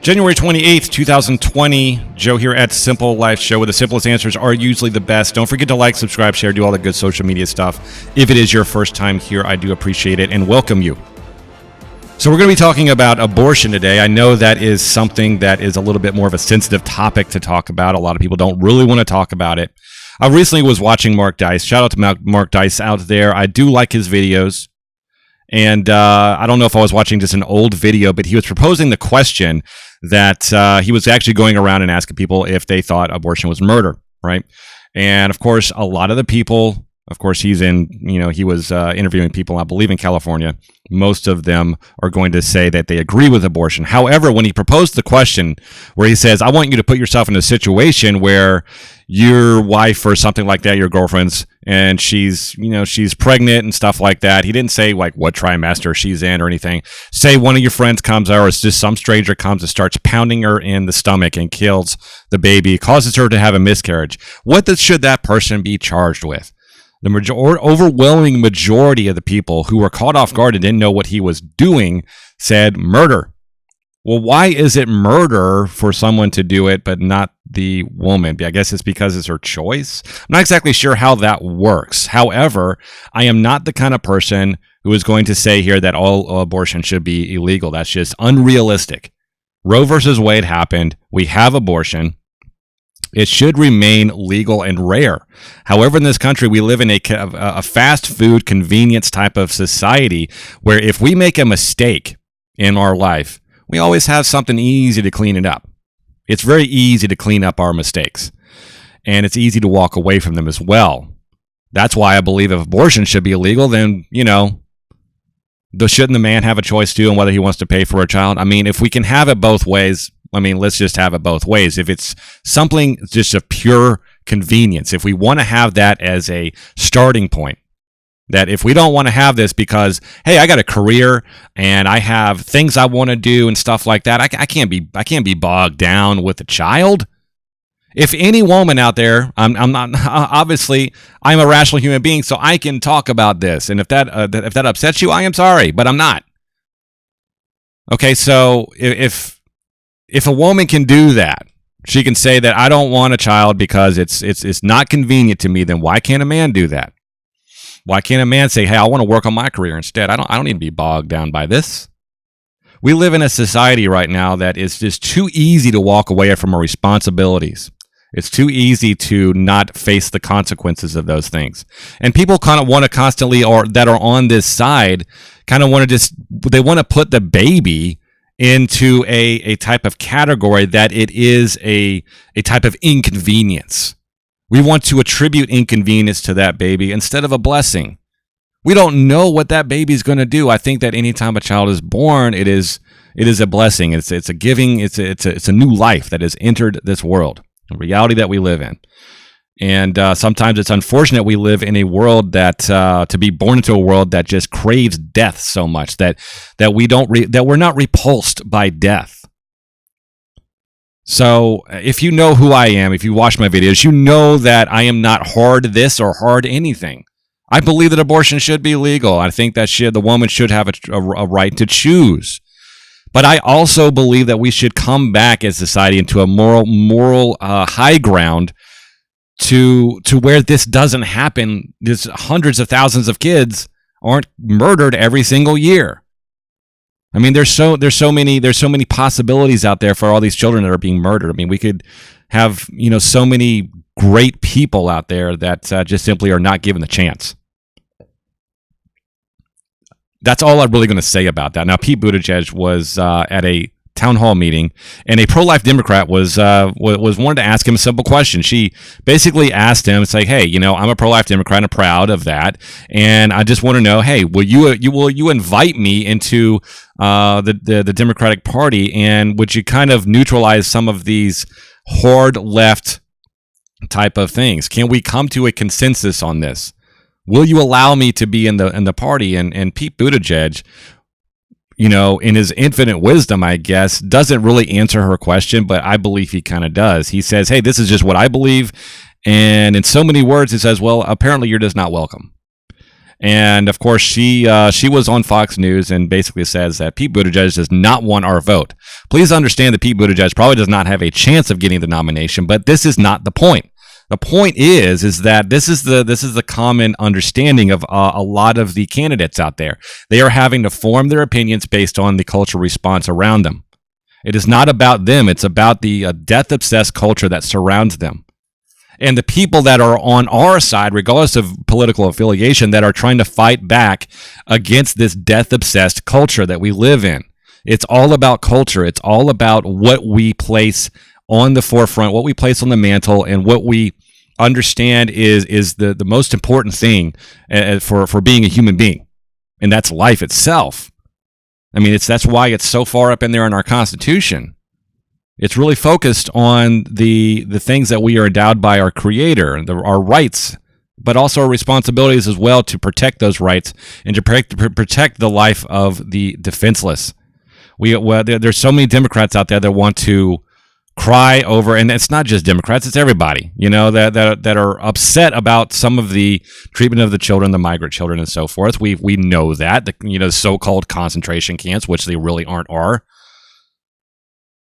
January 28th, 2020. Joe here at Simple Life Show, where the simplest answers are usually the best. Don't forget to like, subscribe, share, do all the good social media stuff. If it is your first time here, I do appreciate it and welcome you. So we're going to be talking about abortion today. I know that is something that is a little bit more of a sensitive topic to talk about. A lot of people don't really want to talk about it. I recently was watching Mark Dice. Shout out to Mark Dice out there. I do like his videos. And I don't know if I was watching just an old video, but he was proposing the question that he was actually going around and asking people if they thought abortion was murder, right? And of course, a lot of the people, of course, he was interviewing people, I believe in California. Most of them are going to say that they agree with abortion. However, when he proposed the question where he says, I want you to put yourself in a situation where your wife or something like that, your girlfriend's, and she's pregnant and stuff like that. He didn't say like what trimester she's in or anything. Say one of your friends comes or it's just some stranger comes and starts pounding her in the stomach and kills the baby, causes her to have a miscarriage. What should that person be charged with? The overwhelming majority of the people who were caught off guard and didn't know what he was doing said murder. Well, why is it murder for someone to do it, but not the woman? I guess it's because it's her choice. I'm not exactly sure how that works. However, I am not the kind of person who is going to say here that all abortion should be illegal. That's just unrealistic. Roe versus Wade happened. We have abortion. It should remain legal and rare. However, in this country, we live in a fast food convenience type of society where if we make a mistake in our life, we always have something easy to clean it up. It's very easy to clean up our mistakes, and it's easy to walk away from them as well. That's why I believe if abortion should be illegal, then, shouldn't the man have a choice too on whether he wants to pay for a child? I mean, if we can have it both ways, let's just have it both ways. If it's something just a pure convenience, if we want to have that as a starting point, that if we don't want to have this because, hey, I got a career and I have things I want to do and stuff like that, I can't be bogged down with a child. If any woman out there, I'm not obviously I'm a rational human being, so I can talk about this. And if that upsets you, I am sorry, but I'm not. Okay, so if a woman can do that, she can say that I don't want a child because it's not convenient to me, then why can't a man do that? Why can't a man say, hey, I want to work on my career instead? I don't need to be bogged down by this. We live in a society right now that is just too easy to walk away from our responsibilities. It's too easy to not face the consequences of those things. And people kind of want to constantly, or that are on this side, kind of want to they want to put the baby into a type of category that it is a type of inconvenience. We want to attribute inconvenience to that baby instead of a blessing. We don't know what that baby's going to do. I think that anytime a child is born, it is a blessing. It's a giving. It's a new life that has entered this world, a reality that we live in. And sometimes it's unfortunate we live in a world that to be born into a world that just craves death so much that we're not repulsed by death. So if you know who I am, if you watch my videos, you know that I am not hard this or hard anything. I believe that abortion should be legal. I think that the woman should have a right to choose. But I also believe that we should come back as a society into a moral high ground to where this doesn't happen. There's hundreds of thousands of kids aren't murdered every single year. I mean, there's so many possibilities out there for all these children that are being murdered. I mean, we could have so many great people out there that just simply are not given the chance. That's all I'm really going to say about that. Now, Pete Buttigieg was at a town hall meeting, and a pro-life Democrat was wanted to ask him a simple question. She basically asked him, it's like, hey, I'm a pro-life Democrat and proud of that, and I just want to know, hey, will you invite me into the Democratic Party, and would you kind of neutralize some of these hard left type of things? Can we come to a consensus on this? Will you allow me to be in the party? And Pete Buttigieg, in his infinite wisdom, I guess, doesn't really answer her question, but I believe he kind of does. He says, hey, this is just what I believe. And in so many words, he says, well, apparently you're just not welcome. And of course, she was on Fox News and basically says that Pete Buttigieg does not want our vote. Please understand that Pete Buttigieg probably does not have a chance of getting the nomination, but this is not the point. The point is that this is the common understanding of a lot of the candidates out there. They are having to form their opinions based on the cultural response around them. It is not about them. It's about the death-obsessed culture that surrounds them. And the people that are on our side, regardless of political affiliation, that are trying to fight back against this death-obsessed culture that we live in. It's all about culture. It's all about what we place on the forefront, what we place on the mantle, and what we understand is the most important thing for being a human being. And that's life itself. I mean, that's why it's so far up in there in our Constitution. It's really focused on the things that we are endowed by our Creator, our rights, but also our responsibilities as well to protect those rights and to protect the life of the defenseless. There's so many Democrats out there that want to cry over, and it's not just Democrats, it's everybody, that are upset about some of the treatment of the children, the migrant children, and so forth. We know that the so-called concentration camps, which they really are.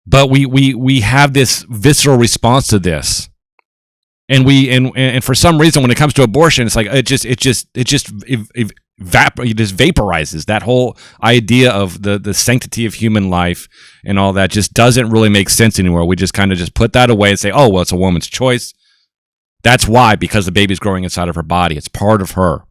But we have this visceral response to this, and for some reason, when it comes to abortion, it's like it just vaporizes. That whole idea of the sanctity of human life and all that just doesn't really make sense anymore. We just kind of just put that away and say, oh, well, it's a woman's choice. That's why, because the baby's growing inside of her body. It's part of her.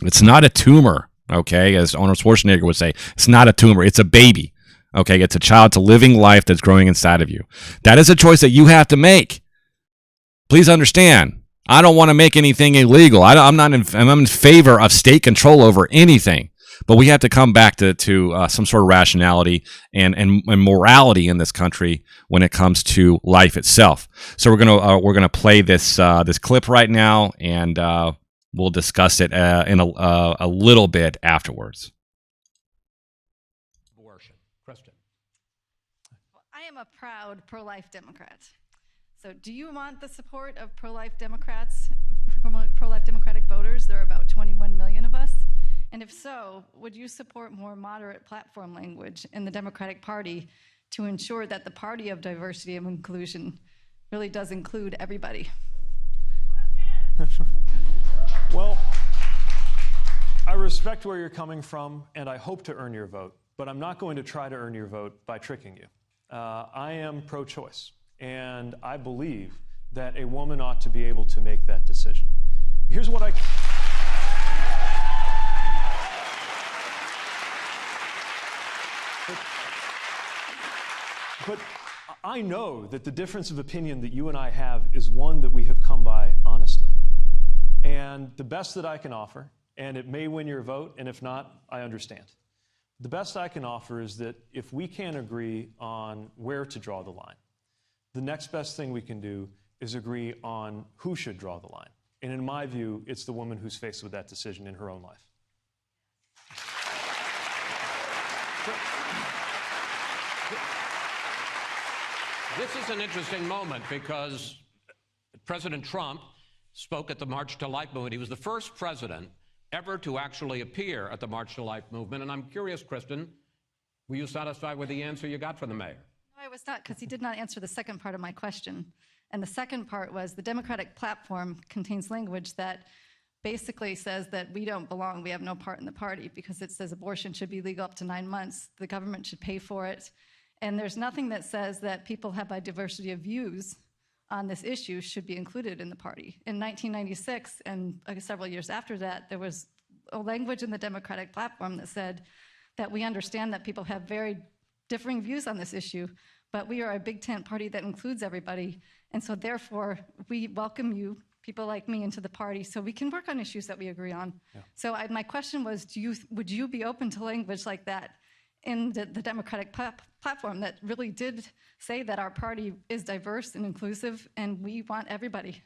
It's not a tumor, okay? As Arnold Schwarzenegger would say, it's not a tumor. It's a baby. Okay, it's a child, it's a living life that's growing inside of you. That is a choice that you have to make. Please understand, I don't want to make anything illegal. I'm in favor of state control over anything. But we have to come back to some sort of rationality and morality in this country when it comes to life itself. So we're gonna play this clip right now, and we'll discuss it in a little bit afterwards. Kristen. Well, I am a proud pro-life Democrat. So do you want the support of pro-life Democrats, pro-life Democratic voters? There are about 21 million of us. And if so, would you support more moderate platform language in the Democratic Party to ensure that the party of diversity and inclusion really does include everybody? Well, I respect where you're coming from, and I hope to earn your vote. But I'm not going to try to earn your vote by tricking you. I am pro-choice, and I believe that a woman ought to be able to make that decision. Here's what But I know that the difference of opinion that you and I have is one that we have come by honestly. And the best that I can offer, and it may win your vote, and if not, I understand. The best I can offer is that if we can't agree on where to draw the line, the next best thing we can do is agree on who should draw the line. And in my view, it's the woman who's faced with that decision in her own life. This is an interesting moment because President Trump spoke at the March to Life movement. He was the first president ever to actually appear at the March to Life movement. And I'm curious, Kristen, were you satisfied with the answer you got from the mayor? No, I was not, because he did not answer the second part of my question. And the second part was the Democratic platform contains language that basically says that we don't belong, we have no part in the party, because it says abortion should be legal up to 9 months, the government should pay for it. And there's nothing that says that people have a diversity of views on this issue should be included in the party. In 1996 and several years after that, there was a language in the Democratic platform that said that we understand that people have very differing views on this issue, but we are a big tent party that includes everybody. And so therefore, we welcome you, people like me, into the party so we can work on issues that we agree on. Yeah. So my question was, would you be open to language like that in the Democratic platform that really did say that our party is diverse and inclusive and we want everybody?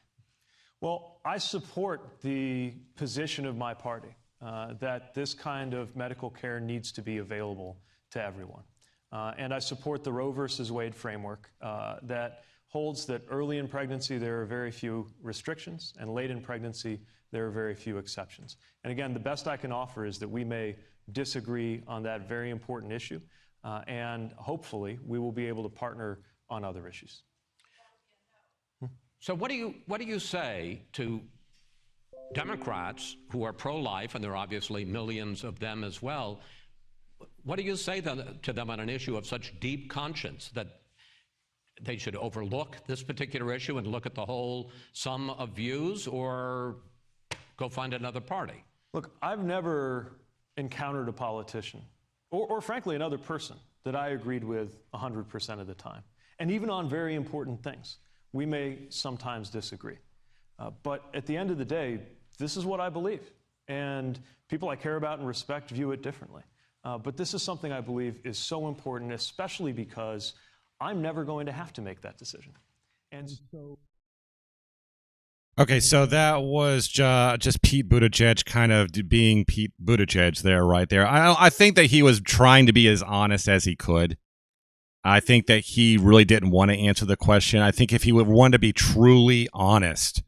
Well, I support the position of my party that this kind of medical care needs to be available to everyone. And I support the Roe versus Wade framework that holds that early in pregnancy there are very few restrictions, and late in pregnancy There are very few exceptions. And again, the best I can offer is that we may disagree on that very important issue, and hopefully we will be able to partner on other issues. So what do you say to Democrats who are pro-life, and there are obviously millions of them as well? What do you say to them on an issue of such deep conscience that they should overlook this particular issue and look at the whole sum of views, or go find another party? Look, I've never encountered a politician, or frankly another person, that I agreed with 100% of the time. And even on very important things, we may sometimes disagree. But at the end of the day, this is what I believe. And people I care about and respect view it differently. But this is something I believe is so important, especially because I'm never going to have to make that decision. And so... Okay, so that was just Pete Buttigieg kind of being Pete Buttigieg there, right there. I think that he was trying to be as honest as he could. I think that he really didn't want to answer the question. I think if he would want to be truly honest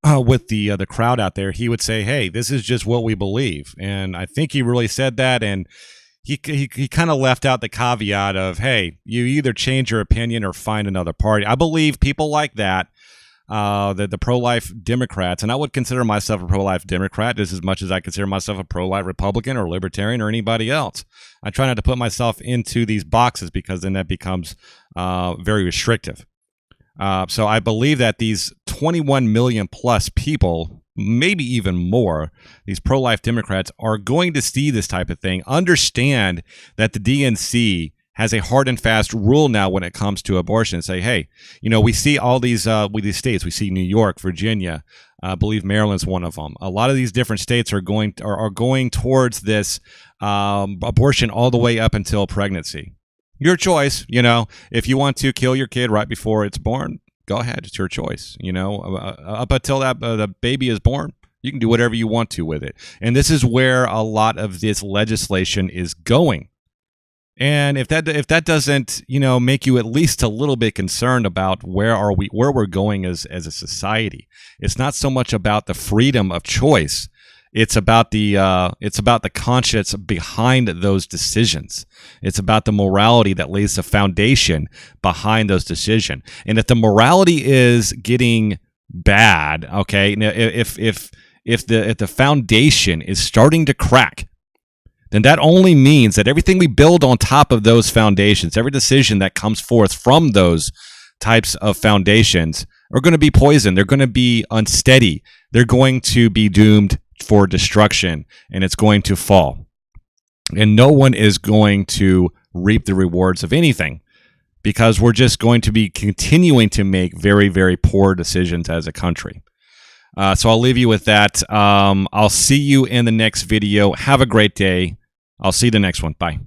with the crowd out there, he would say, hey, this is just what we believe. And I think he really said that, and he kind of left out the caveat of, hey, you either change your opinion or find another party. I believe people like that, the pro-life Democrats, and I would consider myself a pro-life Democrat just as much as I consider myself a pro-life Republican or Libertarian or anybody else. I try not to put myself into these boxes because then that becomes very restrictive. So I believe that these 21 million plus people, maybe even more, these pro-life Democrats are going to see this type of thing, understand that the DNC has a hard and fast rule now when it comes to abortion. Say, hey, you know, we see all these with these states. We see New York, Virginia. I believe Maryland's one of them. A lot of these different states are going towards this abortion all the way up until pregnancy. Your choice. You know, if you want to kill your kid right before it's born, go ahead. It's your choice. You know, up until that the baby is born, you can do whatever you want to with it. And this is where a lot of this legislation is going. And if that doesn't, you know, make you at least a little bit concerned about where we're going as a society, it's not so much about the freedom of choice. It's about the conscience behind those decisions. It's about the morality that lays the foundation behind those decisions. And if the morality is getting bad, okay, if the foundation is starting to crack, then that only means that everything we build on top of those foundations, every decision that comes forth from those types of foundations, are going to be poisoned. They're going to be unsteady. They're going to be doomed for destruction, and it's going to fall. And no one is going to reap the rewards of anything, because we're just going to be continuing to make very, very poor decisions as a country. So I'll leave you with that. I'll see you in the next video. Have a great day. I'll see you the next one. Bye.